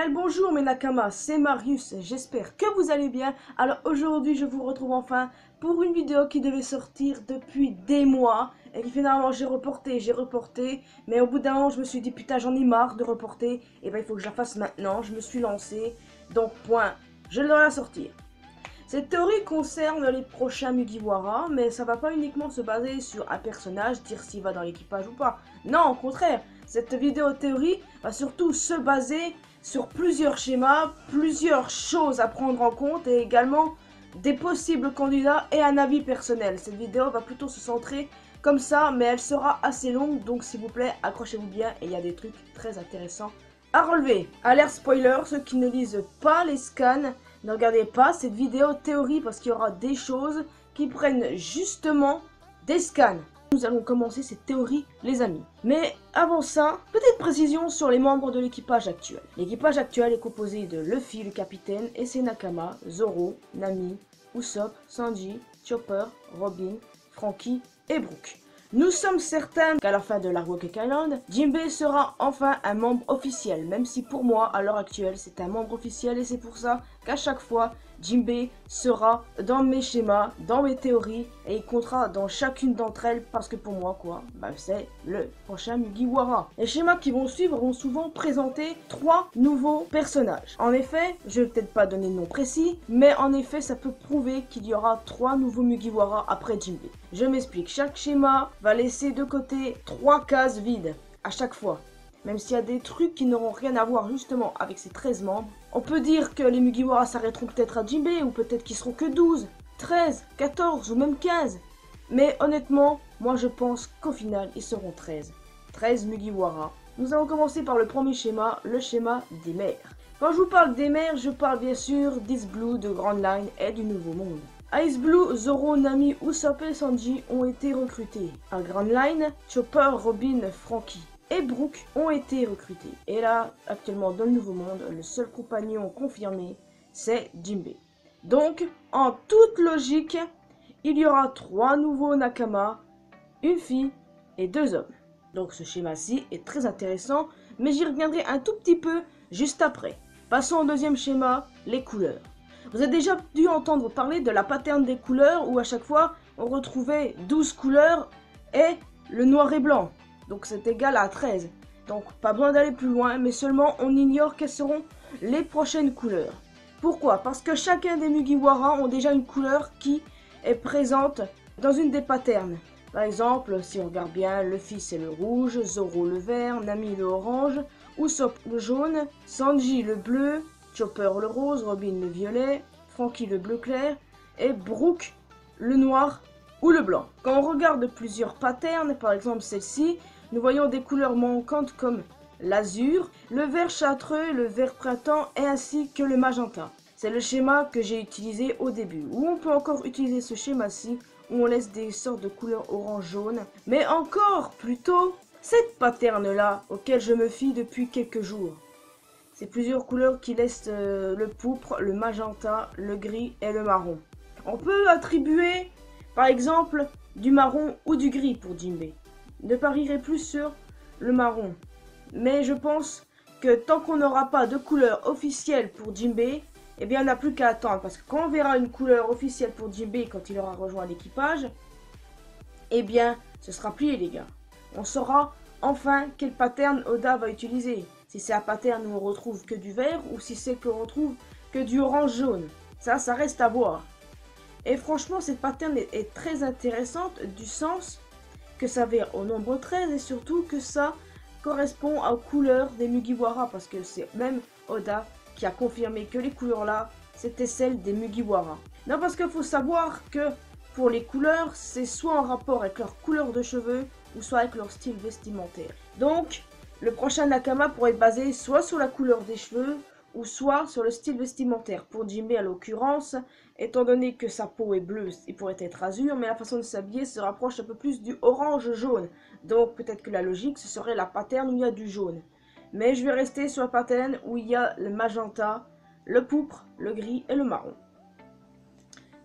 Bien le bonjour mes Nakamas, c'est Marius, j'espère que vous allez bien. Alors aujourd'hui je vous retrouve enfin pour une vidéo qui devait sortir depuis des mois et qui finalement j'ai reporté, mais au bout d'un moment je me suis dit putain j'en ai marre de reporter, et ben il faut que je la fasse maintenant, je me suis lancé, donc point, je dois la sortir. Cette théorie concerne les prochains Mugiwara, mais ça va pas uniquement se baser sur un personnage, dire s'il va dans l'équipage ou pas. Non, au contraire, cette vidéo théorie va surtout se baser sur plusieurs schémas, plusieurs choses à prendre en compte et également des possibles candidats et un avis personnel. Cette vidéo va plutôt se centrer comme ça, mais elle sera assez longue, donc s'il vous plaît, accrochez-vous bien et il y a des trucs très intéressants à relever. Alerte spoiler, ceux qui ne lisent pas les scans, ne regardez pas cette vidéo théorie parce qu'il y aura des choses qui prennent justement des scans. Nous allons commencer cette théorie les amis. Mais avant ça, petite précision sur les membres de l'équipage actuel. L'équipage actuel est composé de Luffy le capitaine et ses Nakama, Zoro, Nami, Usopp, Sanji, Chopper, Robin, Franky et Brook. Nous sommes certains qu'à la fin de l'arc Rocket Island, Jinbei sera enfin un membre officiel, même si pour moi, à l'heure actuelle, c'est un membre officiel et c'est pour ça qu'à chaque fois, Jinbei sera dans mes schémas, dans mes théories, et il comptera dans chacune d'entre elles, parce que pour moi, c'est le prochain Mugiwara. Les schémas qui vont suivre vont souvent présenter 3 nouveaux personnages. En effet, je vais peut-être pas donner de nom précis, mais en effet, ça peut prouver qu'il y aura 3 nouveaux Mugiwara après Jinbei. Je m'explique, chaque schéma va laisser de côté 3 cases vides, à chaque fois. Même s'il y a des trucs qui n'auront rien à voir justement avec ces 13 membres. On peut dire que les Mugiwara s'arrêteront peut-être à Jinbei, ou peut-être qu'ils seront que 12, 13, 14 ou même 15. Mais honnêtement, moi je pense qu'au final ils seront 13. 13 Mugiwara. Nous allons commencer par le premier schéma, le schéma des mers. Quand je vous parle des mers, je parle bien sûr d'Ice Blue, de Grand Line et du Nouveau Monde. À Ice Blue, Zoro, Nami, Usopp et Sanji ont été recrutés. À Grand Line, Chopper, Robin, Franky et Brook ont été recrutés. Et là, actuellement dans le Nouveau Monde, le seul compagnon confirmé, c'est Jinbei. Donc, en toute logique, il y aura 3 nouveaux Nakama, une fille et 2 hommes. Donc ce schéma-ci est très intéressant, mais j'y reviendrai un tout petit peu juste après. Passons au deuxième schéma, les couleurs. Vous avez déjà dû entendre parler de la pattern des couleurs où à chaque fois on retrouvait 12 couleurs et le noir et blanc. Donc c'est égal à 13. Donc pas besoin d'aller plus loin, mais seulement on ignore quelles seront les prochaines couleurs. Pourquoi? Parce que chacun des Mugiwara ont déjà une couleur qui est présente dans une des patterns. Par exemple, si on regarde bien, Luffy c'est le rouge, Zoro le vert, Nami le orange, Usopp le jaune, Sanji le bleu, Chopper le rose, Robin le violet, Franky le bleu clair et Brook le noir ou le blanc. Quand on regarde plusieurs patterns, par exemple celle-ci, nous voyons des couleurs manquantes comme l'azur, le vert châtreux, le vert printemps et ainsi que le magenta. C'est le schéma que j'ai utilisé au début, où on peut encore utiliser ce schéma-ci, où on laisse des sortes de couleurs orange-jaune. Mais encore plus tôt, cette pattern-là, auquel je me fie depuis quelques jours. C'est plusieurs couleurs qui laissent le pourpre, le magenta, le gris et le marron. On peut attribuer, par exemple, du marron ou du gris pour Jinbei. Je parierai plus sur le marron. Mais je pense que tant qu'on n'aura pas de couleur officielle pour Jinbei, eh bien on n'a plus qu'à attendre. Parce que quand on verra une couleur officielle pour Jinbei quand il aura rejoint l'équipage, eh bien ce sera plié les gars. On saura enfin quel pattern Oda va utiliser. Si c'est un pattern où on retrouve que du vert ou si c'est qu'on retrouve que du orange jaune. Ça reste à voir. Et franchement, cette pattern est très intéressante du sens que ça vire au nombre 13 et surtout que ça correspond aux couleurs des Mugiwara. Parce que c'est même Oda qui a confirmé que les couleurs là, c'était celles des Mugiwara. Non, parce qu'il faut savoir que pour les couleurs, c'est soit en rapport avec leur couleur de cheveux ou soit avec leur style vestimentaire. Donc, le prochain Nakama pourrait être basé soit sur la couleur des cheveux ou soit sur le style vestimentaire. Pour Jinbei à l'occurrence, étant donné que sa peau est bleue, il pourrait être azur, mais la façon de s'habiller se rapproche un peu plus du orange-jaune. Donc peut-être que la logique, ce serait la pattern où il y a du jaune. Mais je vais rester sur la pattern où il y a le magenta, le pourpre, le gris et le marron.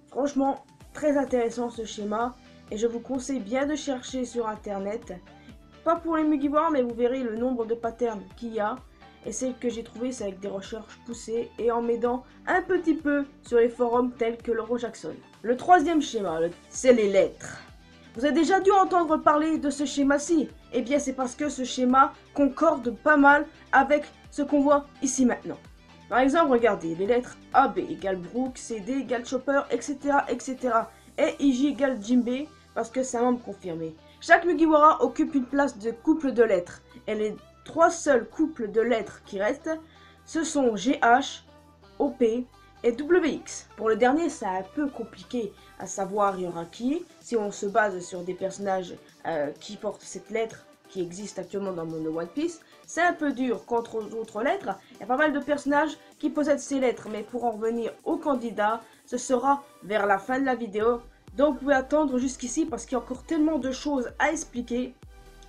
Franchement, très intéressant ce schéma, et je vous conseille bien de chercher sur internet. Pas pour les Mugiwara, mais vous verrez le nombre de patterns qu'il y a. Et celle que j'ai trouvée, c'est avec des recherches poussées et en m'aidant un petit peu sur les forums tels que l'Eurojackson. Le troisième schéma, c'est les lettres. Vous avez déjà dû entendre parler de ce schéma-ci. Eh bien, c'est parce que ce schéma concorde pas mal avec ce qu'on voit ici maintenant. Par exemple, regardez, les lettres AB égale Brook, CD égale Chopper, etc., etc. Et IJ égale Jinbei, parce que c'est un membre confirmé. Chaque Mugiwara occupe une place de couple de lettres. Et les 3 seuls couples de lettres qui restent, ce sont GH, OP et WX. Pour le dernier, c'est un peu compliqué à savoir il y aura qui, si on se base sur des personnages qui portent cette lettre qui existe actuellement dans le monde de One Piece. C'est un peu dur contre aux autres lettres, il y a pas mal de personnages qui possèdent ces lettres, mais pour en revenir au candidat, ce sera vers la fin de la vidéo. Donc vous pouvez attendre jusqu'ici parce qu'il y a encore tellement de choses à expliquer,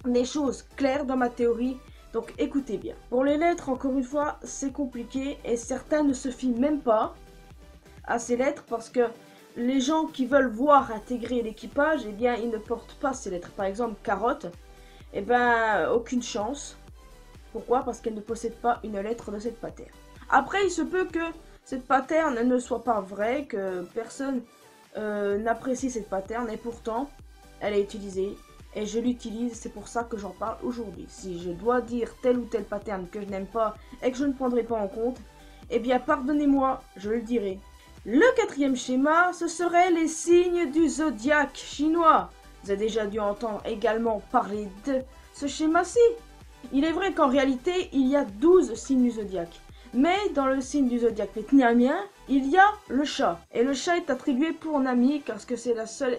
des choses claires dans ma théorie. Donc écoutez bien. Pour les lettres, encore une fois, c'est compliqué et certains ne se fient même pas à ces lettres parce que les gens qui veulent voir intégrer l'équipage, eh bien ils ne portent pas ces lettres. Par exemple, Carotte, eh ben aucune chance. Pourquoi? Parce qu'elle ne possède pas une lettre de cette pattern. Après, il se peut que cette pattern ne soit pas vraie, que personne n'apprécie cette pattern et pourtant elle est utilisée. Et je l'utilise, c'est pour ça que j'en parle aujourd'hui. Si je dois dire tel ou tel pattern que je n'aime pas et que je ne prendrai pas en compte, eh bien pardonnez-moi, je le dirai. Le quatrième schéma, ce serait les signes du zodiaque chinois. Vous avez déjà dû entendre également parler de ce schéma-ci. Il est vrai qu'en réalité, il y a 12 signes du zodiaque. Mais dans le signe du zodiaque vietnamien, il y a le chat. Et le chat est attribué pour Nami, parce que c'est la seule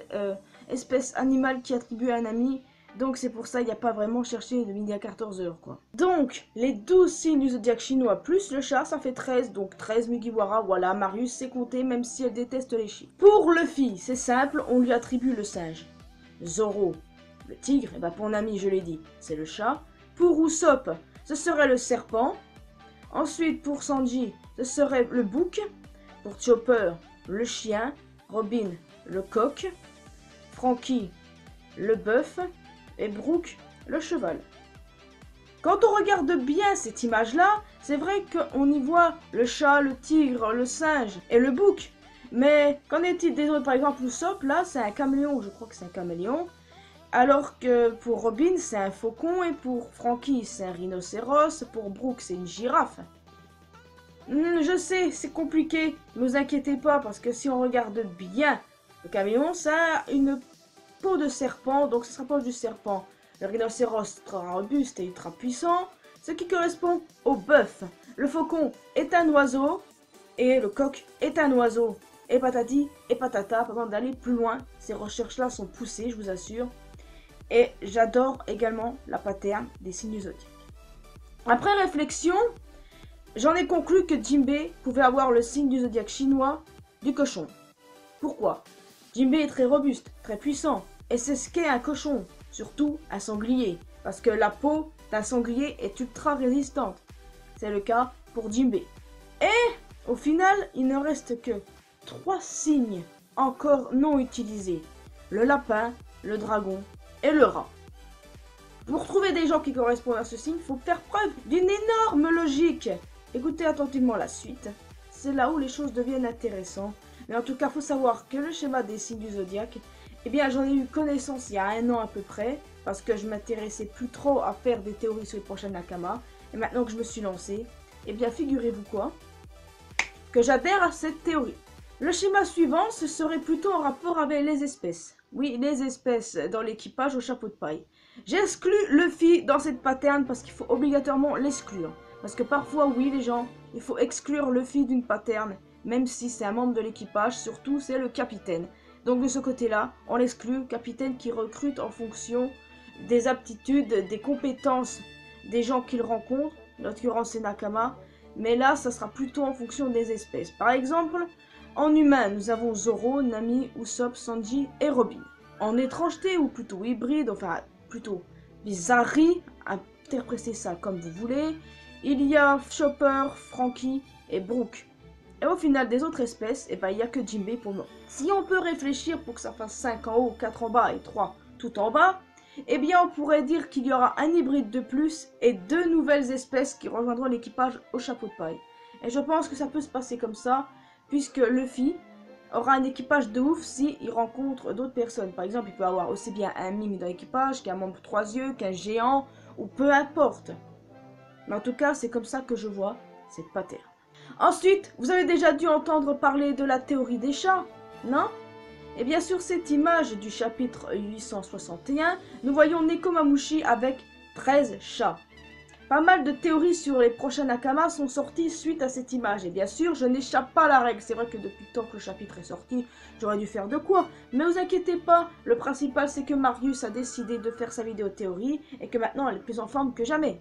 espèce animale qui est attribuée à un ami. Donc c'est pour ça qu'il n'y a pas vraiment cherché de midi à 14 h quoi. Donc, les 12 signes du zodiaque chinois plus le chat, ça fait 13. Donc 13 Mugiwara, voilà, Marius sait compter même si elle déteste les chiffres. Pour Luffy, c'est simple, on lui attribue le singe. Zoro, le tigre, et bah pour Nami, je l'ai dit, c'est le chat. Pour Usopp, ce serait le serpent. Ensuite, pour Sanji, ce serait le bouc. Pour Chopper, le chien. Robin, le coq. Franky, le bœuf. Et Brook, le cheval. Quand on regarde bien cette image-là, c'est vrai qu'on y voit le chat, le tigre, le singe et le bouc. Mais qu'en est-il des autres? Par exemple, Usopp, là, c'est un caméléon. Je crois que c'est un caméléon. Alors que pour Robin, c'est un faucon, et pour Franky, c'est un rhinocéros, pour Brook, c'est une girafe. Je sais, c'est compliqué, ne vous inquiétez pas, parce que si on regarde bien, le caméléon, ça a une peau de serpent, donc ce sera pas du serpent. Le rhinocéros sera robuste et ultra puissant, ce qui correspond au bœuf. Le faucon est un oiseau, et le coq est un oiseau. Et patati et patata, pas besoin d'aller plus loin, ces recherches-là sont poussées, je vous assure. Et j'adore également la pattern des signes du zodiaque. Après réflexion, j'en ai conclu que Jinbei pouvait avoir le signe du zodiaque chinois du cochon. Pourquoi? Jinbei est très robuste, très puissant, et c'est ce qu'est un cochon, surtout un sanglier, parce que la peau d'un sanglier est ultra résistante. C'est le cas pour Jinbei. Et au final, il ne reste que 3 signes encore non utilisés. Le lapin, le dragon et le rat. Pour trouver des gens qui correspondent à ce signe, il faut faire preuve d'une énorme logique. Écoutez attentivement la suite. C'est là où les choses deviennent intéressantes. Mais en tout cas, il faut savoir que le schéma des signes du zodiaque, eh bien, j'en ai eu connaissance il y a 1 an à peu près, parce que je m'intéressais plus trop à faire des théories sur les prochaines Nakama. Et maintenant que je me suis lancé, eh bien, figurez-vous quoi? Que j'adhère à cette théorie. Le schéma suivant, ce serait plutôt en rapport avec les espèces. Oui, les espèces dans l'équipage au chapeau de paille. J'exclus Luffy dans cette pattern parce qu'il faut obligatoirement l'exclure. Parce que parfois, oui les gens, il faut exclure Luffy d'une pattern, même si c'est un membre de l'équipage, surtout c'est le capitaine. Donc de ce côté-là, on l'exclut, capitaine qui recrute en fonction des aptitudes, des compétences des gens qu'il rencontre, en l'occurrence c'est Nakama, mais là ça sera plutôt en fonction des espèces. Par exemple, en humain, nous avons Zoro, Nami, Usopp, Sanji et Robin. En étrangeté, ou plutôt hybride, enfin plutôt bizarrerie, interprétez ça comme vous voulez, il y a Chopper, Franky et Brook. Et au final des autres espèces, eh ben, il n'y a que Jinbei pour moi. Si on peut réfléchir pour que ça fasse 5 en haut, 4 en bas et 3 tout en bas, eh bien on pourrait dire qu'il y aura un hybride de plus et 2 nouvelles espèces qui rejoindront l'équipage au chapeau de paille. Et je pense que ça peut se passer comme ça, puisque Luffy aura un équipage de ouf si il rencontre d'autres personnes. Par exemple, il peut avoir aussi bien un mime dans l'équipage, qu'un membre 3 yeux, qu'un géant, ou peu importe. Mais en tout cas, c'est comme ça que je vois cette pattern. Ensuite, vous avez déjà dû entendre parler de la théorie des chats, non? Et bien sur cette image du chapitre 861, nous voyons Nekomamushi avec 13 chats. Pas mal de théories sur les prochains Nakamas sont sorties suite à cette image. Et bien sûr, je n'échappe pas à la règle. C'est vrai que depuis le temps que le chapitre est sorti, j'aurais dû faire de quoi. Mais vous inquiétez pas, le principal c'est que Marius a décidé de faire sa vidéo théorie et que maintenant elle est plus en forme que jamais.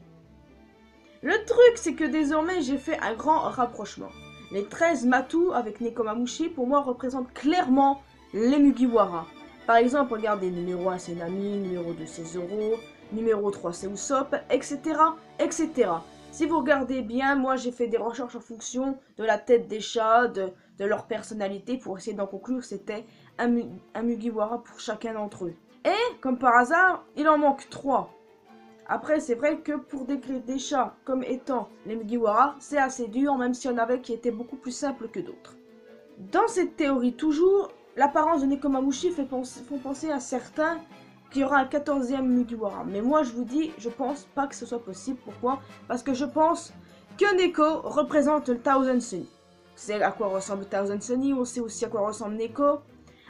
Le truc c'est que désormais j'ai fait un grand rapprochement. Les 13 Matou avec Nekomamushi pour moi représentent clairement les Mugiwara. Par exemple, regardez, numéro 1 c'est Nami, numéro 2 c'est Zoro, numéro 3 c'est Usopp, etc. etc. Si vous regardez bien, moi j'ai fait des recherches en fonction de la tête des chats, de leur personnalité, pour essayer d'en conclure c'était un Mugiwara pour chacun d'entre eux. Et, comme par hasard, il en manque 3. Après, c'est vrai que pour décrire des chats comme étant les Mugiwara, c'est assez dur, même s'il y en avait qui étaient beaucoup plus simples que d'autres. Dans cette théorie toujours, l'apparence de Nekomamushi font penser à certains qu'il y aura un 14e Mugiwara. Mais moi je vous dis, je pense pas que ce soit possible. Pourquoi? Parce que je pense que Neko représente le Thousand Sunny. C'est à quoi ressemble Thousand Sunny, on sait aussi à quoi ressemble Neko.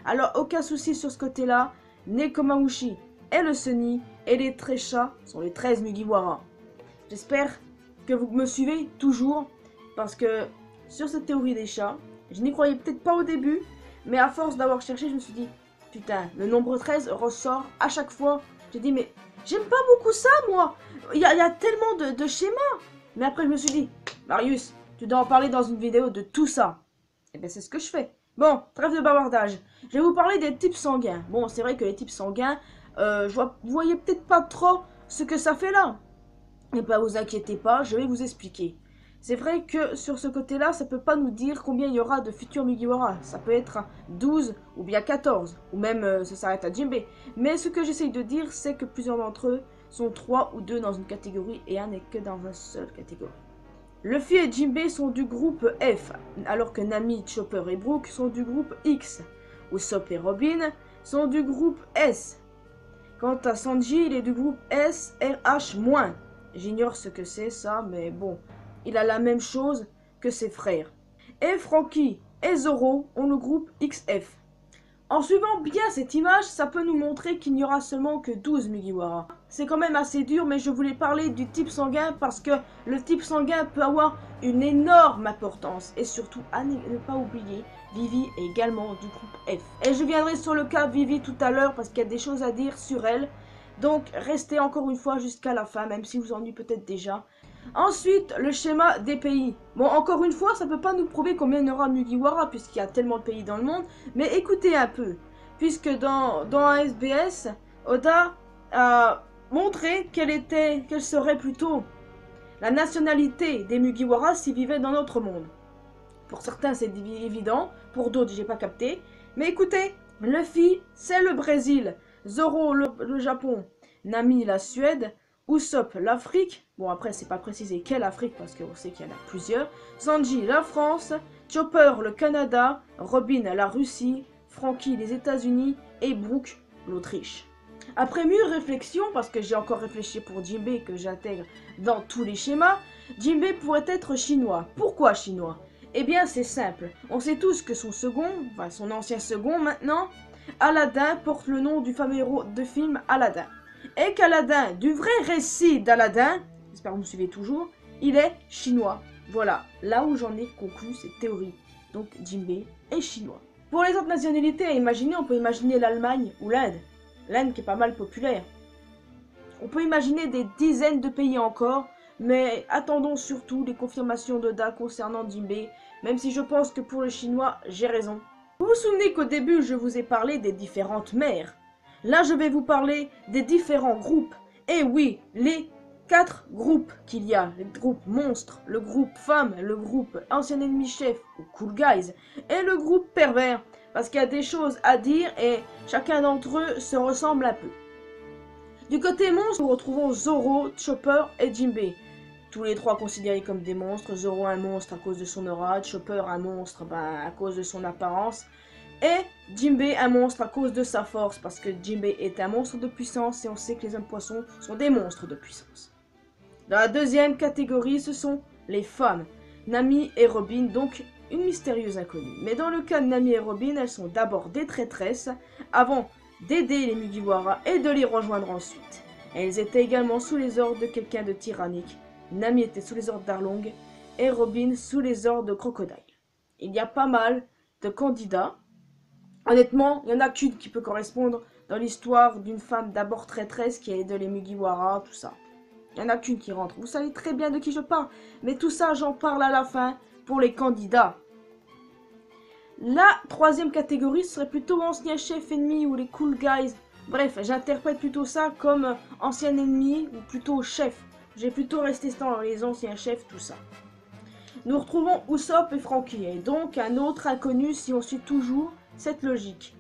Alors aucun souci sur ce côté-là, Nekomamushi est le Sunny et les 13 chats sont les 13 Mugiwara. J'espère que vous me suivez toujours, parce que sur cette théorie des chats, je n'y croyais peut-être pas au début, mais à force d'avoir cherché, je me suis dit, putain, le nombre 13 ressort à chaque fois. J'ai dit, mais j'aime pas beaucoup ça, moi. Il y a tellement de schémas. Mais après, je me suis dit, Marius, tu dois en parler dans une vidéo de tout ça. Et bien, c'est ce que je fais. Bon, trêve de bavardage. Je vais vous parler des types sanguins. Bon, c'est vrai que les types sanguins, vous voyez peut-être pas trop ce que ça fait là. Mais pas vous inquiétez pas, je vais vous expliquer. C'est vrai que sur ce côté-là, ça peut pas nous dire combien il y aura de futurs Mugiwara. Ça peut être 12 ou bien 14, ou même ça s'arrête à Jinbe. Mais ce que j'essaye de dire, c'est que plusieurs d'entre eux sont 3 ou 2 dans une catégorie et un n'est que dans une seule catégorie. Luffy et Jinbe sont du groupe F, alors que Nami, Chopper et Brook sont du groupe X. Usopp et Robin sont du groupe S. Quant à Sanji, il est du groupe SRH-. J'ignore ce que c'est ça, mais bon, il a la même chose que ses frères. Et Franky et Zoro ont le groupe XF. En suivant bien cette image, ça peut nous montrer qu'il n'y aura seulement que 12 Mugiwara. C'est quand même assez dur, mais je voulais parler du type sanguin parce que le type sanguin peut avoir une énorme importance. Et surtout, à ne pas oublier, Vivi est également du groupe F. Et je viendrai sur le cas Vivi tout à l'heure parce qu'il y a des choses à dire sur elle. Donc restez encore une fois jusqu'à la fin, même si vous en êtes peut-être déjà. Ensuite, le schéma des pays. Bon, encore une fois, ça peut pas nous prouver combien il y aura Mugiwara, puisqu'il y a tellement de pays dans le monde. Mais écoutez un peu, puisque dans ASBS, Oda a montré quelle serait plutôt la nationalité des Mugiwara s'ils vivaient dans notre monde. Pour certains, c'est évident, pour d'autres, j'ai pas capté. Mais écoutez, Luffy, c'est le Brésil, Zoro, le Japon, Nami, la Suède, Usopp, l'Afrique, bon après c'est pas précisé quelle Afrique parce qu'on sait qu'il y en a plusieurs, Sanji, la France, Chopper, le Canada, Robin, la Russie, Franky, les États-Unis et Brook, l'Autriche. Après mûre réflexion, parce que j'ai encore réfléchi pour Jinbe que j'intègre dans tous les schémas, Jinbe pourrait être chinois. Pourquoi chinois? Eh bien c'est simple, on sait tous que son second, enfin son ancien second maintenant, Aladdin porte le nom du fameux héros de film Aladdin. Et qu'Aladin, du vrai récit d'Aladin, j'espère que vous me suivez toujours, il est chinois. Voilà, là où j'en ai conclu cette théorie. Donc Jinbe est chinois. Pour les autres nationalités à imaginer, on peut imaginer l'Allemagne ou l'Inde. L'Inde qui est pas mal populaire. On peut imaginer des dizaines de pays encore, mais attendons surtout les confirmations d'Oda concernant Jinbe, même si je pense que pour le chinois, j'ai raison. Vous vous souvenez qu'au début, je vous ai parlé des différentes mers. Là, je vais vous parler des différents groupes. Et oui, les 4 groupes qu'il y a. Le groupe monstre, le groupe femme, le groupe ancien ennemi chef ou cool guys, et le groupe pervers. Parce qu'il y a des choses à dire et chacun d'entre eux se ressemble un peu. Du côté monstre, nous retrouvons Zoro, Chopper et Jinbei. Tous les trois considérés comme des monstres. Zoro un monstre à cause de son aura, Chopper un monstre à cause de son apparence. Et Jinbei un monstre à cause de sa force, parce que Jinbei est un monstre de puissance et on sait que les hommes poissons sont des monstres de puissance. Dans la deuxième catégorie, ce sont les femmes. Nami et Robin, donc une mystérieuse inconnue. Mais dans le cas de Nami et Robin, elles sont d'abord des traîtresses, avant d'aider les Mugiwara et de les rejoindre ensuite. Elles étaient également sous les ordres de quelqu'un de tyrannique. Nami était sous les ordres d'Arlong et Robin sous les ordres de Crocodile. Il y a pas mal de candidats. Honnêtement, il n'y en a qu'une qui peut correspondre dans l'histoire d'une femme d'abord traîtresse qui aide les Mugiwara, tout ça. Il n'y en a qu'une qui rentre. Vous savez très bien de qui je parle. Mais tout ça, j'en parle à la fin pour les candidats. La troisième catégorie serait plutôt ancien chef ennemi ou les cool guys. Bref, j'interprète plutôt ça comme ancien ennemi ou plutôt chef. J'ai plutôt resté dans les anciens chefs, tout ça. Nous retrouvons Usopp et Franky, et donc un autre inconnu si on suit toujours cette logique.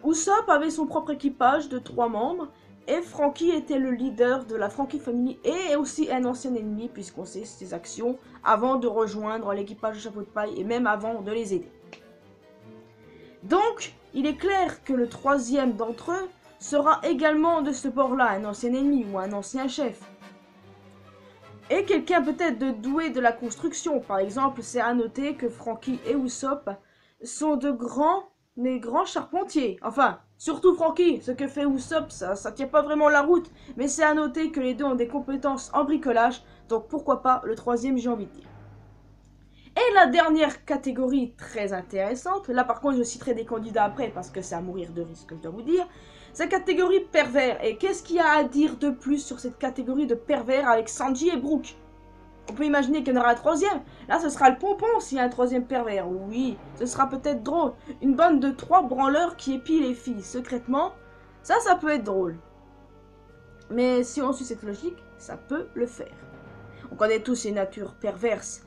Usopp avait son propre équipage de 3 membres, et Franky était le leader de la Franky Family et aussi un ancien ennemi puisqu'on sait ses actions avant de rejoindre l'équipage de Chapeau de Paille et même avant de les aider. Donc, il est clair que le troisième d'entre eux sera également de ce bord-là, un ancien ennemi ou un ancien chef. Et quelqu'un peut-être de doué de la construction. Par exemple, c'est à noter que Franky et Usopp sont de grands charpentiers. Enfin, surtout Franky, ce que fait Usopp, ça tient pas vraiment la route. Mais c'est à noter que les deux ont des compétences en bricolage, donc pourquoi pas le troisième, j'ai envie de dire. Et la dernière catégorie très intéressante, là par contre je citerai des candidats après parce que c'est à mourir de risque, je dois vous dire, c'est la catégorie pervers. Et qu'est-ce qu'il y a à dire de plus sur cette catégorie de pervers avec Sanji et Brook? On peut imaginer qu'il y en aura un troisième. Là, ce sera le pompon s'il y a un troisième pervers. Oui, ce sera peut-être drôle. Une bande de 3 branleurs qui épient les filles secrètement. Ça peut être drôle. Mais si on suit cette logique, ça peut le faire. On connaît tous les natures perverses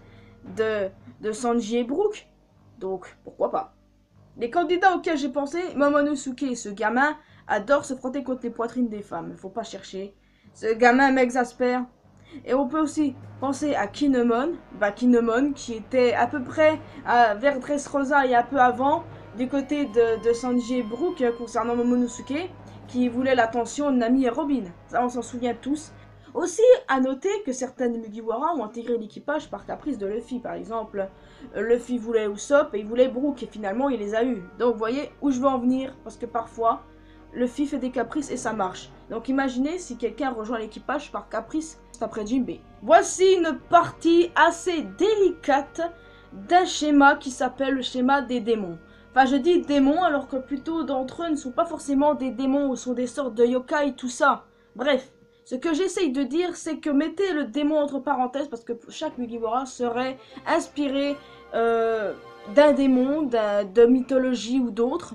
de Sanji et Brook. Donc, pourquoi pas. Les candidats auxquels j'ai pensé, Momonosuke, ce gamin, adore se frotter contre les poitrines des femmes. Faut pas chercher. Ce gamin m'exaspère. Et on peut aussi penser à Kinemon, Kinemon qui était à peu près vers Dressrosa et un peu avant, du côté de Sanji et Brook concernant Momonosuke, qui voulait l'attention de Nami et Robin. Ça, on s'en souvient tous. Aussi, à noter que certaines Mugiwara ont intégré l'équipage par caprice de Luffy. Par exemple, Luffy voulait Usopp et il voulait Brook, et finalement il les a eus. Donc vous voyez où je veux en venir, parce que parfois, Luffy fait des caprices et ça marche. Donc imaginez si quelqu'un rejoint l'équipage par caprice après Jinbei. Voici une partie assez délicate d'un schéma qui s'appelle le schéma des démons. Enfin, je dis démons alors que plutôt d'entre eux ne sont pas forcément des démons ou sont des sortes de yokai, tout ça. Bref, ce que j'essaye de dire, c'est que mettez le démon entre parenthèses parce que chaque Mugiwara serait inspiré d'un démon, de mythologie ou d'autre.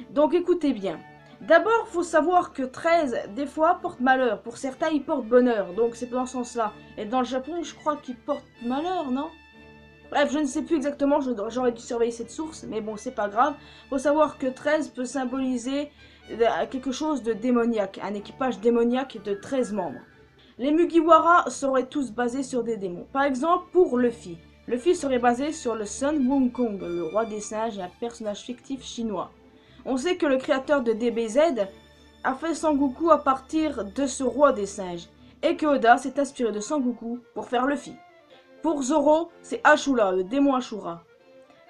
Donc écoutez bien. D'abord, faut savoir que 13, des fois, porte malheur. Pour certains, il porte bonheur. Donc, c'est dans ce sens-là. Et dans le Japon, je crois qu'il porte malheur, non? Bref, je ne sais plus exactement. J'aurais dû surveiller cette source. Mais bon, c'est pas grave. Faut savoir que 13 peut symboliser quelque chose de démoniaque. Un équipage démoniaque de 13 membres. Les Mugiwara seraient tous basés sur des démons. Par exemple, pour Luffy. Luffy serait basé sur le Sun Wukong, le roi des singes et un personnage fictif chinois. On sait que le créateur de DBZ a fait Sangoku à partir de ce roi des singes, et que Oda s'est inspiré de Sangoku pour faire Luffy. Pour Zoro, c'est Ashura, le démon Ashura,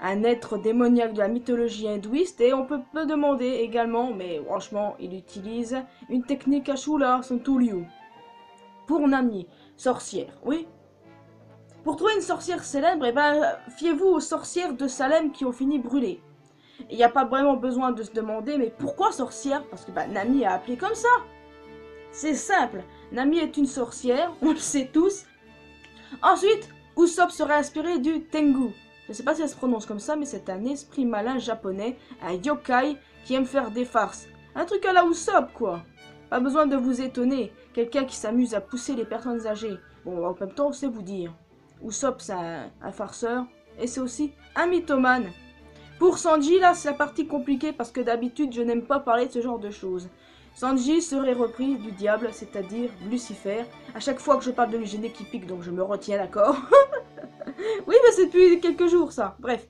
un être démoniaque de la mythologie hindouiste, et on peut demander également, mais franchement, il utilise une technique Ashura, son Turyu. Pour Nami, sorcière, oui. Pour trouver une sorcière célèbre, fiez-vous aux sorcières de Salem qui ont fini brûlées. Il n'y a pas vraiment besoin de se demander, mais pourquoi sorcière? Parce que Nami a appelé comme ça. C'est simple, Nami est une sorcière, on le sait tous. Ensuite, Usopp serait inspiré du Tengu. Je ne sais pas si elle se prononce comme ça, mais c'est un esprit malin japonais, un yokai qui aime faire des farces. Un truc à la Usopp, quoi. Pas besoin de vous étonner, quelqu'un qui s'amuse à pousser les personnes âgées. Bon, en même temps, c'est vous dire. Usopp, c'est un farceur, et c'est aussi un mythomane. Pour Sanji, là, c'est la partie compliquée parce que d'habitude, je n'aime pas parler de ce genre de choses. Sanji serait repris du diable, c'est-à-dire Lucifer. À chaque fois que je parle de lui, j'ai des qui pique, donc je me retiens, d'accord. Oui, mais c'est depuis quelques jours, ça. Bref.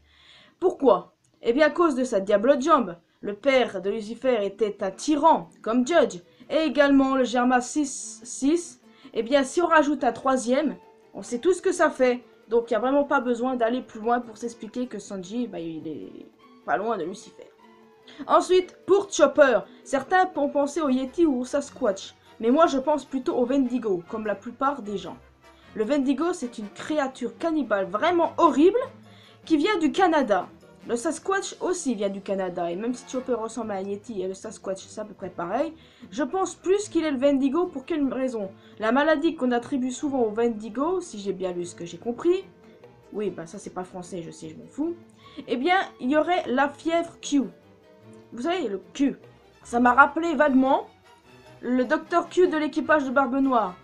Pourquoi? Eh bien, à cause de sa diable jambe. Le père de Lucifer était un tyran, comme Judge. Et également le Germa 6. Eh bien, si on rajoute un troisième, on sait tout ce que ça fait. Donc, il n'y a vraiment pas besoin d'aller plus loin pour s'expliquer que Sanji, bah, il est pas loin de Lucifer. Ensuite, pour Chopper, certains ont pensé au Yeti ou au Sasquatch. Mais moi, je pense plutôt au Wendigo, comme la plupart des gens. Le Wendigo, c'est une créature cannibale vraiment horrible qui vient du Canada. Le Sasquatch aussi vient du Canada, et même si Chopper ressemble à un Yeti et le Sasquatch c'est à peu près pareil, je pense plus qu'il est le Wendigo. Pour quelle raison? La maladie qu'on attribue souvent au Wendigo, si j'ai bien lu ce que j'ai compris, oui, bah ça c'est pas français, je sais, je m'en fous, eh bien, il y aurait la fièvre Q. Vous savez, le Q. Ça m'a rappelé vaguement le Dr Q de l'équipage de Barbe Noire.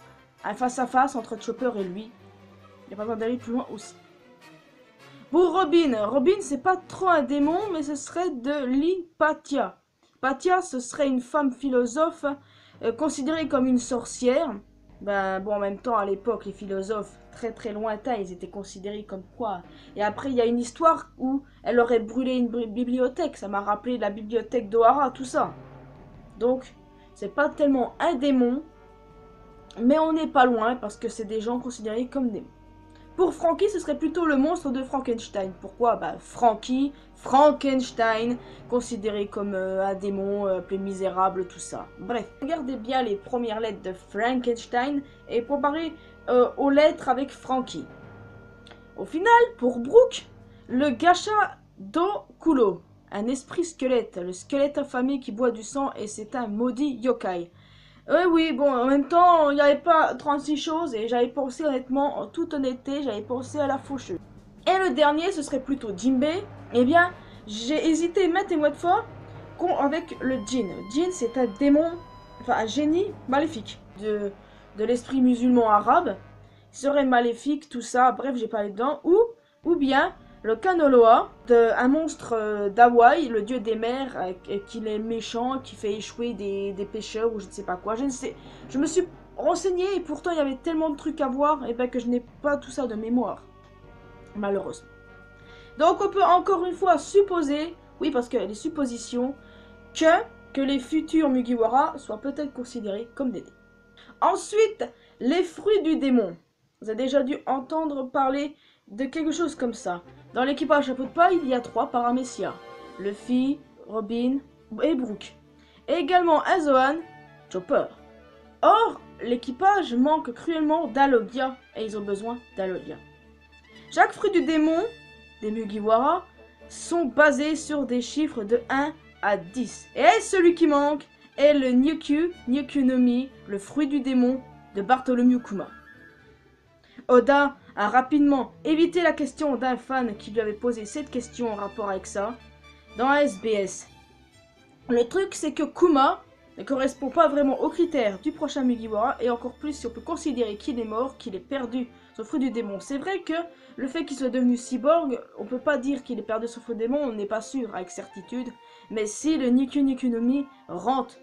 Un face-à-face entre Chopper et lui. Il n'y a pas besoin d'aller plus loin aussi. Pour Robin, Robin c'est pas trop un démon, mais ce serait de l'Hypatia. Hypatia, ce serait une femme philosophe considérée comme une sorcière. Ben bon, en même temps, à l'époque, les philosophes très très lointains, ils étaient considérés comme quoi. Et après, il y a une histoire où elle aurait brûlé une bibliothèque. Ça m'a rappelé la bibliothèque d'Ohara, tout ça. Donc, c'est pas tellement un démon, mais on n'est pas loin parce que c'est des gens considérés comme démons. Pour Franky, ce serait plutôt le monstre de Frankenstein. Pourquoi? Bah, Frankenstein, considéré comme un démon, appelé misérable, tout ça. Bref, regardez bien les premières lettres de Frankenstein et comparez aux lettres avec Franky. Au final, pour Brooke, le Gacha Dokulo, un esprit squelette, le squelette affamé qui boit du sang et c'est un maudit yokai. Oui, bon, en même temps, il n'y avait pas 36 choses et j'avais pensé honnêtement, en toute honnêteté, j'avais pensé à la faucheuse. Et le dernier, ce serait plutôt Jinbei. Eh bien, j'ai hésité maintes et maintes fois avec le djinn. Djinn, c'est un démon, enfin un génie maléfique de l'esprit musulman arabe. Il serait maléfique, tout ça, bref, j'ai parlé dedans. Ou bien le Kanoloa, un monstre d'Hawaï, le dieu des mers, qu'il est méchant, qui fait échouer des pêcheurs ou je ne sais pas quoi. Je me suis renseigné et pourtant il y avait tellement de trucs à voir et ben que je n'ai pas tout ça de mémoire. Malheureusement. Donc on peut encore une fois supposer, oui parce que les suppositions, que les futurs Mugiwara soient peut-être considérés comme des démons. Ensuite, les fruits du démon. Vous avez déjà dû entendre parler de quelque chose comme ça. Dans l'équipage Chapeau de Paille, il y a 3 paramécias. Luffy, Robin et Brook. Et également un Zoan, Chopper. Or, l'équipage manque cruellement d'Alogia et ils ont besoin d'Alogia. Chaque fruit du démon, des Mugiwara, sont basés sur des chiffres de 1 à 10. Et celui qui manque est le Nyukyu no Mi, le fruit du démon de Bartholomew Kuma. Oda a rapidement évité la question d'un fan qui lui avait posé cette question en rapport avec ça dans un SBS. Le truc c'est que Kuma ne correspond pas vraiment aux critères du prochain Mugiwara et encore plus si on peut considérer qu'il est mort, qu'il est perdu son fruit du démon. C'est vrai que le fait qu'il soit devenu cyborg, on peut pas dire qu'il est perdu son fruit du démon, on n'est pas sûr avec certitude. Mais si le Nyukyu no Mi rentre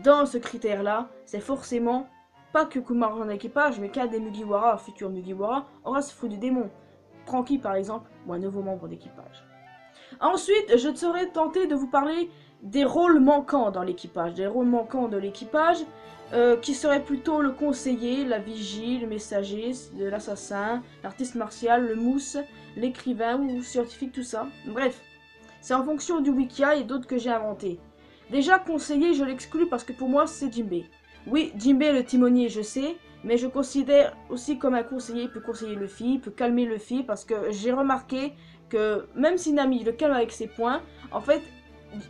dans ce critère là, c'est forcément pas que Kuma rentre dans l'équipage, mais qu'un des Mugiwara, futur Mugiwara, aura ce fruit du démon. Franky par exemple, ou un nouveau membre d'équipage. Ensuite, je serais tenté de vous parler des rôles manquants dans l'équipage. Des rôles manquants de l'équipage qui seraient plutôt le conseiller, la vigie, le messager, l'assassin, l'artiste martial, le mousse, l'écrivain ou scientifique, tout ça. Bref, c'est en fonction du Wikia et d'autres que j'ai inventés. Déjà, conseiller, je l'exclus parce que pour moi, c'est Jinbei. Oui, Jinbei est le timonier, je sais, mais je considère aussi comme un conseiller, il peut conseiller Luffy, il peut calmer Luffy, parce que j'ai remarqué que même si Nami le calme avec ses points, en fait,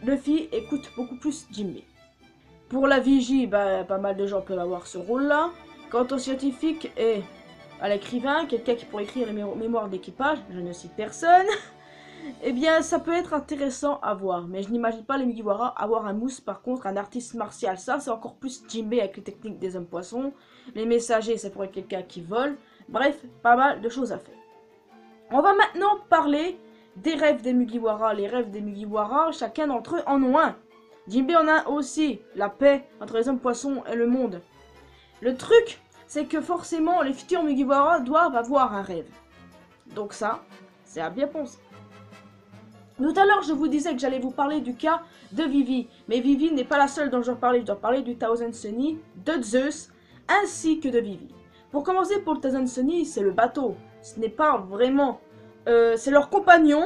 Luffy écoute beaucoup plus Jinbei. Pour la vigie, bah, pas mal de gens peuvent avoir ce rôle-là. Quant au scientifique et à l'écrivain, quelqu'un qui pourrait écrire les mémoires d'équipage, je ne cite personne, eh bien, ça peut être intéressant à voir. Mais je n'imagine pas les Mugiwara avoir un mousse, par contre, un artiste martial. Ça, c'est encore plus Jinbei avec les techniques des hommes poissons. Les messagers, ça pourrait être quelqu'un qui vole. Bref, pas mal de choses à faire. On va maintenant parler des rêves des Mugiwara. Les rêves des Mugiwara, chacun d'entre eux en ont un. Jinbei en a aussi, la paix entre les hommes poissons et le monde. Le truc, c'est que forcément, les futurs Mugiwara doivent avoir un rêve. Donc ça, c'est à bien penser. Tout à l'heure, je vous disais que j'allais vous parler du cas de Vivi. Mais Vivi n'est pas la seule dont je dois parler. Je dois parler du Thousand Sunny, de Zeus, ainsi que de Vivi. Pour commencer, pour le Thousand Sunny, c'est le bateau. Ce n'est pas vraiment... c'est leur compagnon,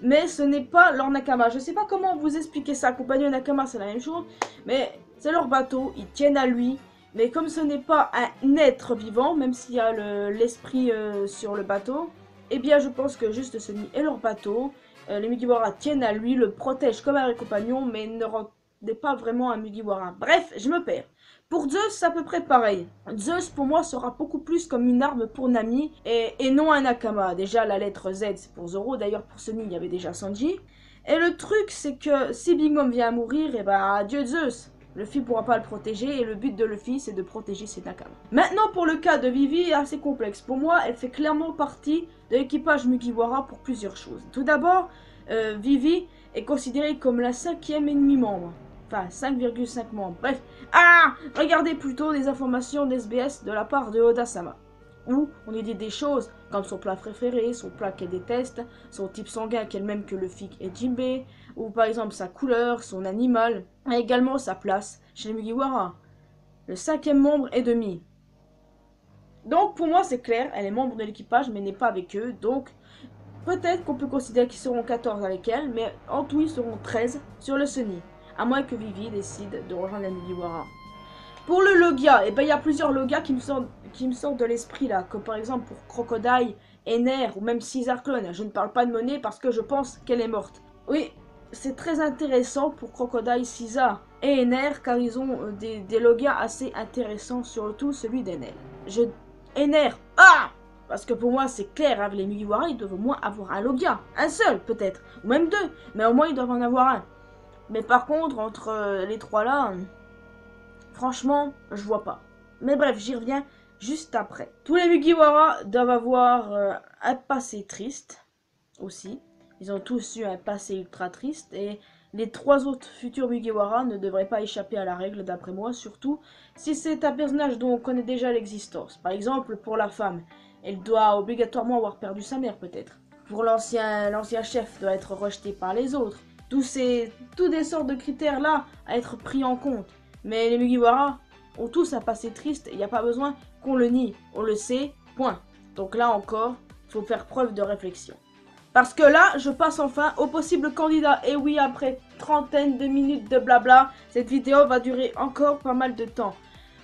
mais ce n'est pas leur Nakama. Je ne sais pas comment vous expliquer ça. Compagnon et Nakama, c'est la même chose. Mais c'est leur bateau, ils tiennent à lui. Mais comme ce n'est pas un être vivant, même s'il y a l'esprit sur le bateau, eh bien je pense que juste Sunny est leur bateau. Les Mugiwara tiennent à lui, le protègent comme un compagnon, mais ne rendent pas vraiment un Mugiwara. Bref, je me perds. Pour Zeus, c'est à peu près pareil. Zeus, pour moi, sera beaucoup plus comme une arme pour Nami et non un Nakama. Déjà, la lettre Z, c'est pour Zoro. D'ailleurs, pour Sunny, il y avait déjà Sanji. Et le truc, c'est que si Big Mom vient à mourir, et bah, adieu Zeus. Luffy pourra pas le protéger et le but de Luffy c'est de protéger ses Nakama. Maintenant pour le cas de Vivi est assez complexe. Pour moi elle fait clairement partie de l'équipage Mugiwara pour plusieurs choses. Tout d'abord Vivi est considérée comme la 5e ennemie membre. Enfin 5,5 membres. Bref. Ah, regardez plutôt des informations d'SBS de la part de Oda-sama. Où on lui dit des choses comme son plat préféré, son plat qu'elle déteste, son type sanguin qui est le même que Luffy et Jinbei, ou par exemple sa couleur, son animal, et également sa place chez les Mugiwara. Le 5e membre et demi. Donc pour moi c'est clair, elle est membre de l'équipage mais n'est pas avec eux, donc peut-être qu'on peut considérer qu'ils seront 14 avec elle, mais en tout ils seront 13 sur le Sunny, à moins que Vivi décide de rejoindre les Mugiwara. Pour le Logia, eh ben, il y a plusieurs Logas qui me sortent de l'esprit là, comme par exemple pour Crocodile, Ener ou même Caesar Clone. Je ne parle pas de Monet parce que je pense qu'elle est morte. Oui, c'est très intéressant pour Crocodile, Caesar et Ener car ils ont des Logas assez intéressants, surtout celui d'Ener. Ener, parce que pour moi c'est clair, avec les Mugiwara ils doivent au moins avoir un Logia, un seul peut-être, ou même deux, mais au moins ils doivent en avoir un. Mais par contre entre les trois là... franchement, je vois pas. Mais bref, j'y reviens juste après. Tous les Mugiwara doivent avoir un passé triste aussi. Ils ont tous eu un passé ultra triste et les 3 autres futurs Mugiwara ne devraient pas échapper à la règle d'après moi, surtout si c'est un personnage dont on connaît déjà l'existence. Par exemple, pour la femme, elle doit obligatoirement avoir perdu sa mère peut-être. Pour l'ancien chef doit être rejeté par les autres. Tous des sortes de critères là à être pris en compte. Mais les Mugiwara ont tous un passé triste et il n'y a pas besoin qu'on le nie. On le sait, point. Donc là encore, il faut faire preuve de réflexion. Parce que là, je passe enfin au possible candidat. Et oui, après trentaine de minutes de blabla, cette vidéo va durer encore pas mal de temps.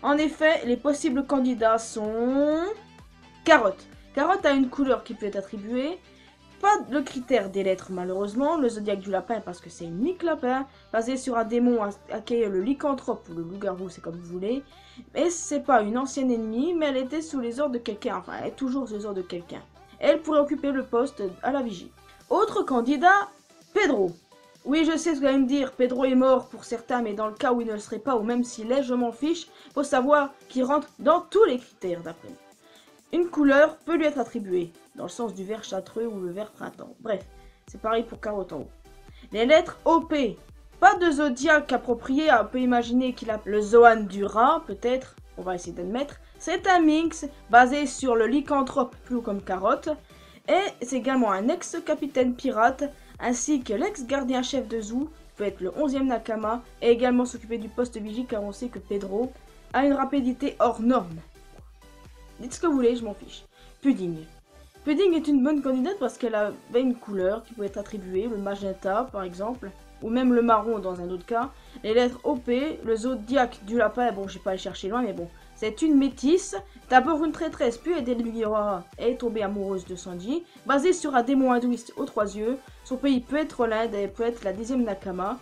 En effet, les possibles candidats sont... Carotte. Carotte a une couleur qui peut être attribuée. Pas le critère des lettres malheureusement, le zodiaque du lapin parce que c'est unique lapin, basé sur un démon accueilli le lycanthrope ou le loup-garou, c'est comme vous voulez. Mais c'est pas une ancienne ennemie, mais elle était sous les ordres de quelqu'un, enfin elle est toujours sous les ordres de quelqu'un. Elle pourrait occuper le poste à la vigie. Autre candidat, Pedro. Oui je sais ce que vous allez me dire, Pedro est mort pour certains, mais dans le cas où il ne le serait pas, ou même s'il est, je m'en fiche, faut savoir qu'il rentre dans tous les critères d'après moi. Une couleur peut lui être attribuée, dans le sens du vert châtreux ou le vert printemps. Bref, c'est pareil pour Carotte en haut. Les lettres OP. Pas de zodiaque approprié, on peut imaginer qu'il a le Zoan du rat, peut-être, on va essayer d'admettre. C'est un Minx basé sur le lycanthrope flou comme Carotte. Et c'est également un ex-capitaine pirate, ainsi que l'ex-gardien-chef de Zou, peut être le 11e Nakama, et également s'occuper du poste vigie car on sait que Pedro a une rapidité hors norme. Dites ce que vous voulez, je m'en fiche. Pudding. Pudding est une bonne candidate parce qu'elle avait une couleur qui pouvait être attribuée, le magenta par exemple, ou même le marron dans un autre cas. Les lettres OP, le zodiaque du lapin, bon je vais pas aller chercher loin mais bon. C'est une métisse, d'abord une traîtresse puis aider les Mugiwara. Elle est tombée amoureuse de Sanji, basée sur un démon hindouiste aux 3 yeux. Son pays peut être l'Inde, elle peut être la 10e Nakama.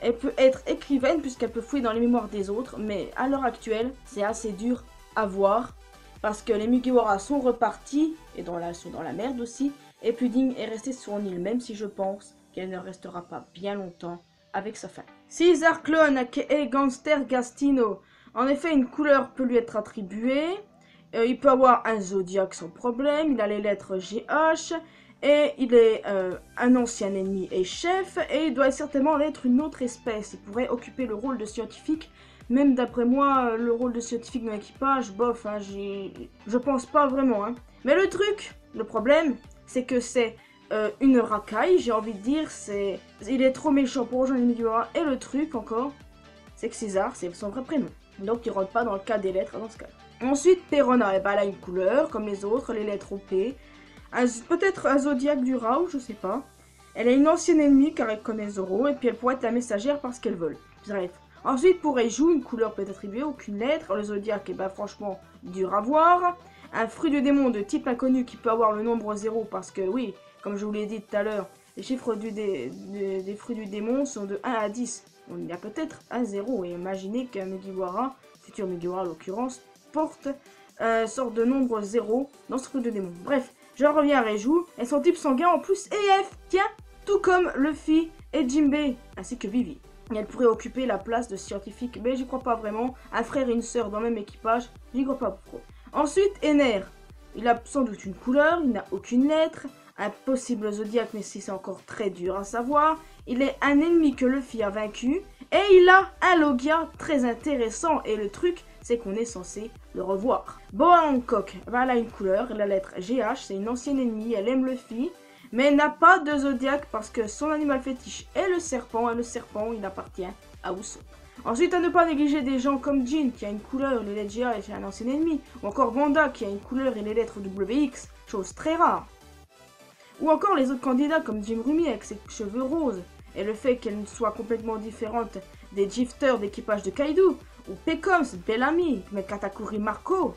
Elle peut être écrivaine puisqu'elle peut fouiller dans les mémoires des autres, mais à l'heure actuelle, c'est assez dur à voir. Parce que les Mugiwara sont repartis, et sont dans la merde aussi, et Pudding est resté sur son île, même si je pense qu'elle ne restera pas bien longtemps avec sa fin. Caesar Clone aka Gangster Gastino. En effet, une couleur peut lui être attribuée. Il peut avoir un zodiaque sans problème, il a les lettres GH, Et il est un ancien ennemi et chef, et il doit certainement être une autre espèce. Il pourrait occuper le rôle de scientifique. Même d'après moi, le rôle de scientifique dans l'équipage, bof, hein, je pense pas vraiment. Hein. Mais le truc, le problème, c'est que c'est une racaille, j'ai envie de dire. Il est trop méchant pour rejoindre les Mugiwara. Et le truc encore, c'est que César, c'est son vrai prénom. Donc il rentre pas dans le cas des lettres dans ce cas. Ensuite, Perona, elle a une couleur, comme les autres, les lettres OP. Peut-être un zodiaque du Rao, je sais pas. Elle est une ancienne ennemie car elle connaît Zoro, et puis elle pourrait être la messagère parce qu'elle vole. Bref. Ensuite, pour Eiju, une couleur peut être attribuée, aucune lettre. Le zodiaque, est franchement, dur à voir. Un fruit du démon de type inconnu qui peut avoir le nombre 0 parce que, oui, comme je vous l'ai dit tout à l'heure, les chiffres des fruits du démon sont de 1 à 10. On y a peut-être un 0, et imaginez qu'un Mugiwara, futur Mugiwara en l'occurrence, porte sorte de nombre 0 dans ce fruit de démon. Bref, je reviens à Eiju, et son type sanguin en plus EF, tiens, tout comme Luffy et Jinbei, ainsi que Vivi. Et elle pourrait occuper la place de scientifique, mais j'y crois pas vraiment. Un frère et une sœur dans le même équipage, j'y crois pas trop. Ensuite, Ener. Il a sans doute une couleur, il n'a aucune lettre. Un possible zodiaque, mais si c'est encore très dur à savoir. Il est un ennemi que Luffy a vaincu. Et il a un Logia très intéressant. Et le truc, c'est qu'on est censé le revoir. Boa Hancock, elle a une couleur, la lettre GH, c'est une ancienne ennemie, elle aime Luffy. Mais elle n'a pas de zodiaque parce que son animal fétiche est le serpent. Et le serpent, il appartient à Usopp. Ensuite, à ne pas négliger des gens comme Jin qui a une couleur, les lettres GA et un ancien ennemi. Ou encore Vanda qui a une couleur et les lettres WX, chose très rare. Ou encore les autres candidats comme Jim Rumi avec ses cheveux roses. Et le fait qu'elle soit complètement différente des gifters d'équipage de Kaido. Ou Pecoms, Bellamy, mais Katakuri Marco.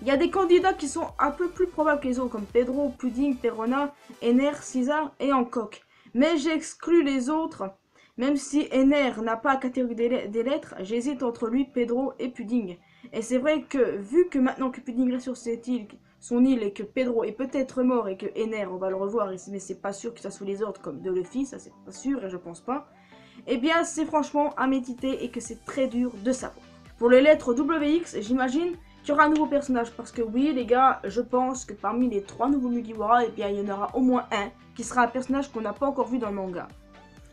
Il y a des candidats qui sont un peu plus probables que les autres, comme Pedro, Pudding, Perona, Ener, Caesar et Hancock. Mais j'exclus les autres, même si Ener n'a pas la catégorie des lettres, j'hésite entre lui, Pedro et Pudding. Et c'est vrai que, vu que maintenant que Pudding reste sur son île, et que Pedro est peut-être mort, et que Ener, on va le revoir, mais c'est pas sûr que ça soit les ordres comme de Luffy, ça c'est pas sûr, et je pense pas, eh bien c'est franchement à méditer, et que c'est très dur de savoir. Pour les lettres WX, j'imagine qu'il y aura un nouveau personnage, parce que oui les gars, je pense que parmi les 3 nouveaux Mugiwara, eh bien il y en aura au moins un qui sera un personnage qu'on n'a pas encore vu dans le manga.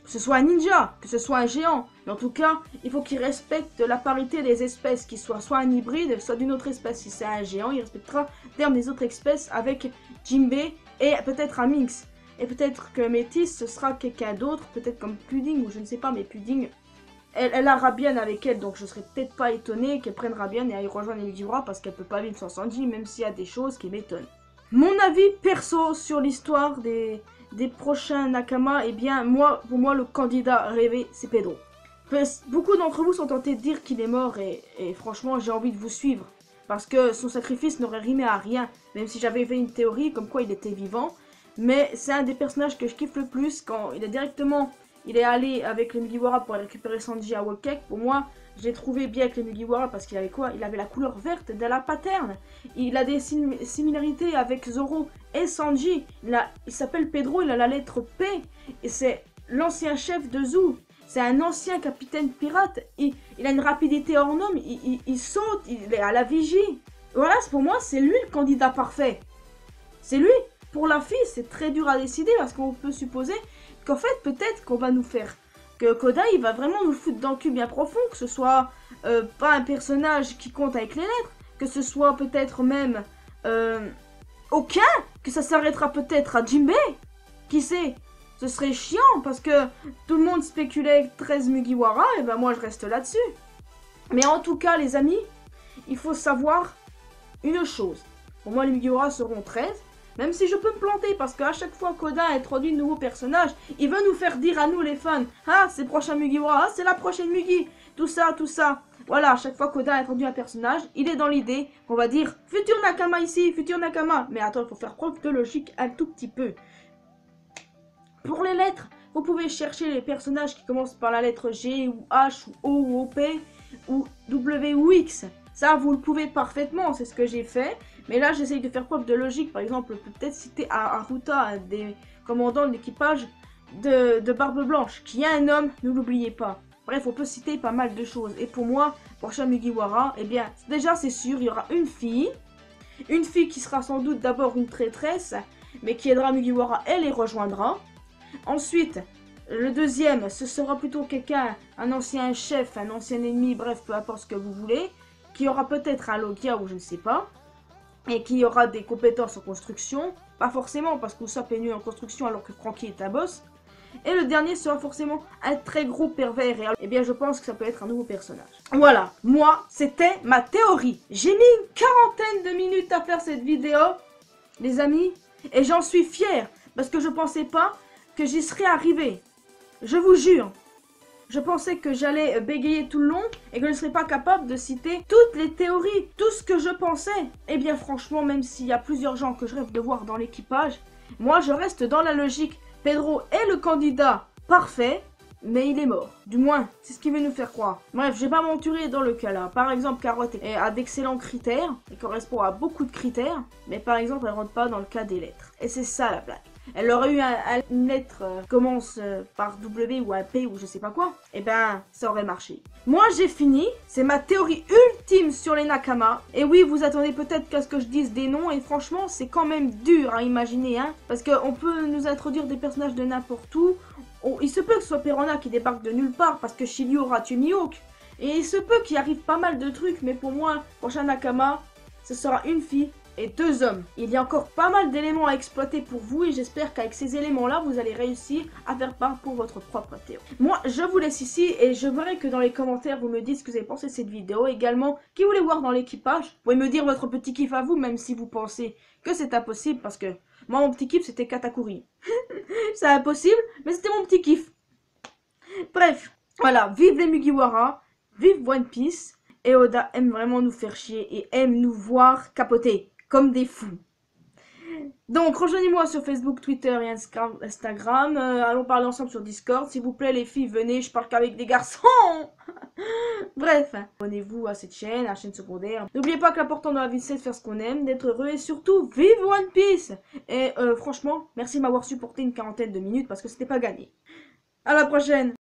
Que ce soit un ninja, que ce soit un géant, mais en tout cas, il faut qu'il respecte la parité des espèces, qu'il soit un hybride, soit d'une autre espèce. Si c'est un géant, il respectera le terme des autres espèces avec Jinbei et peut-être un mix. Et peut-être que Métis, ce sera quelqu'un d'autre, peut-être comme Pudding, ou je ne sais pas, mais Pudding, elle a Rabian avec elle, donc je serais peut-être pas étonné qu'elle prenne Rabian et aille rejoindre les Mugiwara parce qu'elle peut pas vivre sans Sanji, même s'il y a des choses qui m'étonnent. Mon avis perso sur l'histoire des prochains Nakama, eh bien, pour moi, le candidat rêvé, c'est Pedro. Beaucoup d'entre vous sont tentés de dire qu'il est mort et franchement, j'ai envie de vous suivre. Parce que son sacrifice n'aurait rimé à rien, même si j'avais fait une théorie comme quoi il était vivant. Mais c'est un des personnages que je kiffe le plus quand il est allé avec les Mugiwara pour aller récupérer Sanji à Whole Cake. Pour moi, je l'ai trouvé bien avec les Mugiwara parce qu'il avait quoi? Il avait la couleur verte de la paterne. Il a des similarités avec Zoro et Sanji. Il s'appelle Pedro, il a la lettre P. Et c'est l'ancien chef de Zou. C'est un ancien capitaine pirate. Il a une rapidité hors norme. Il saute, il est à la vigie. Voilà, pour moi, c'est lui le candidat parfait. C'est lui. Pour la fille, c'est très dur à décider parce qu'on peut supposer qu'en fait, peut-être qu'on va nous faire... que Koda, il va vraiment nous foutre dans le cul bien profond, que ce soit pas un personnage qui compte avec les lettres, que ce soit peut-être même aucun, que ça s'arrêtera peut-être à Jinbei, qui sait, ce serait chiant, parce que tout le monde spéculait 13 Mugiwara, et ben moi je reste là-dessus. Mais en tout cas, les amis, il faut savoir une chose, pour moi les Mugiwara seront 13, même si je peux me planter, parce qu'à chaque fois qu'Oda introduit de nouveaux personnages, il veut nous faire dire à nous les fans, ah c'est le prochain Mugiwara, ah c'est la prochaine Mugi, tout ça, tout ça. Voilà, à chaque fois qu'Oda introduit un personnage, il est dans l'idée qu'on va dire, futur Nakama ici, futur Nakama. Mais attends, il faut faire preuve de logique un tout petit peu. Pour les lettres, vous pouvez chercher les personnages qui commencent par la lettre G, ou H, ou O, ou OP, ou W, ou X. Ça, vous le pouvez parfaitement, c'est ce que j'ai fait. Mais là, j'essaye de faire preuve de logique. Par exemple, peut-être citer Haruta, un des commandants de l'équipage de Barbe Blanche, qui est un homme, ne l'oubliez pas. Bref, on peut citer pas mal de choses. Et pour moi, prochain Mugiwara, eh bien, déjà, c'est sûr, il y aura une fille qui sera sans doute d'abord une traîtresse, mais qui aidera Mugiwara et les rejoindra. Ensuite, le deuxième, ce sera plutôt quelqu'un, un ancien chef, un ancien ennemi, bref, peu importe ce que vous voulez, qui aura peut-être un Logia ou je ne sais pas, et qui aura des compétences en construction, pas forcément parce que Usopp est nul en construction alors que Franky est un boss. Et le dernier sera forcément un très gros pervers et eh bien je pense que ça peut être un nouveau personnage. Voilà, moi c'était ma théorie. J'ai mis une quarantaine de minutes à faire cette vidéo, les amis, et j'en suis fier parce que je pensais pas que j'y serais arrivé. Je vous jure. Je pensais que j'allais bégayer tout le long et que je ne serais pas capable de citer toutes les théories, tout ce que je pensais. Eh bien franchement, même s'il y a plusieurs gens que je rêve de voir dans l'équipage, moi je reste dans la logique. Pedro est le candidat parfait, mais il est mort. Du moins, c'est ce qu'il veut nous faire croire. Bref, je vais pas m'enturer dans le cas là. Par exemple, Carotte a d'excellents critères, elle correspond à beaucoup de critères, mais par exemple, elle rentre pas dans le cas des lettres. Et c'est ça la blague. Elle aurait eu une lettre commence par W ou un P ou je sais pas quoi, et ben ça aurait marché. Moi j'ai fini, c'est ma théorie ultime sur les Nakama. Et oui, vous attendez peut-être qu'à ce que je dise des noms, et franchement c'est quand même dur à imaginer, hein, parce qu'on peut nous introduire des personnages de n'importe où. Il se peut que ce soit Perona qui débarque de nulle part parce que Shiryu aura tué Mihawk. Et il se peut qu'il arrive pas mal de trucs, mais pour moi, prochain Nakama, ce sera une fille et 2 hommes. Il y a encore pas mal d'éléments à exploiter pour vous et j'espère qu'avec ces éléments-là, vous allez réussir à faire part pour votre propre théorie. Moi, je vous laisse ici et je voudrais que dans les commentaires, vous me dites ce que vous avez pensé de cette vidéo. Également, qui vous voulez voir dans l'équipage. Vous pouvez me dire votre petit kiff à vous, même si vous pensez que c'est impossible parce que moi, mon petit kiff, c'était Katakuri. C'est impossible, mais c'était mon petit kiff. Bref, voilà, vive les Mugiwara, vive One Piece. Et Oda aime vraiment nous faire chier et aime nous voir capoter comme des fous. Donc rejoignez-moi sur Facebook, Twitter et Instagram. Allons parler ensemble sur Discord. S'il vous plaît les filles, venez, je parle qu'avec des garçons. Bref, abonnez-vous à cette chaîne, à la chaîne secondaire. N'oubliez pas que l'important dans la vie c'est de faire ce qu'on aime, d'être heureux et surtout vive One Piece. Et franchement, merci de m'avoir supporté une quarantaine de minutes parce que c'était pas gagné. À la prochaine.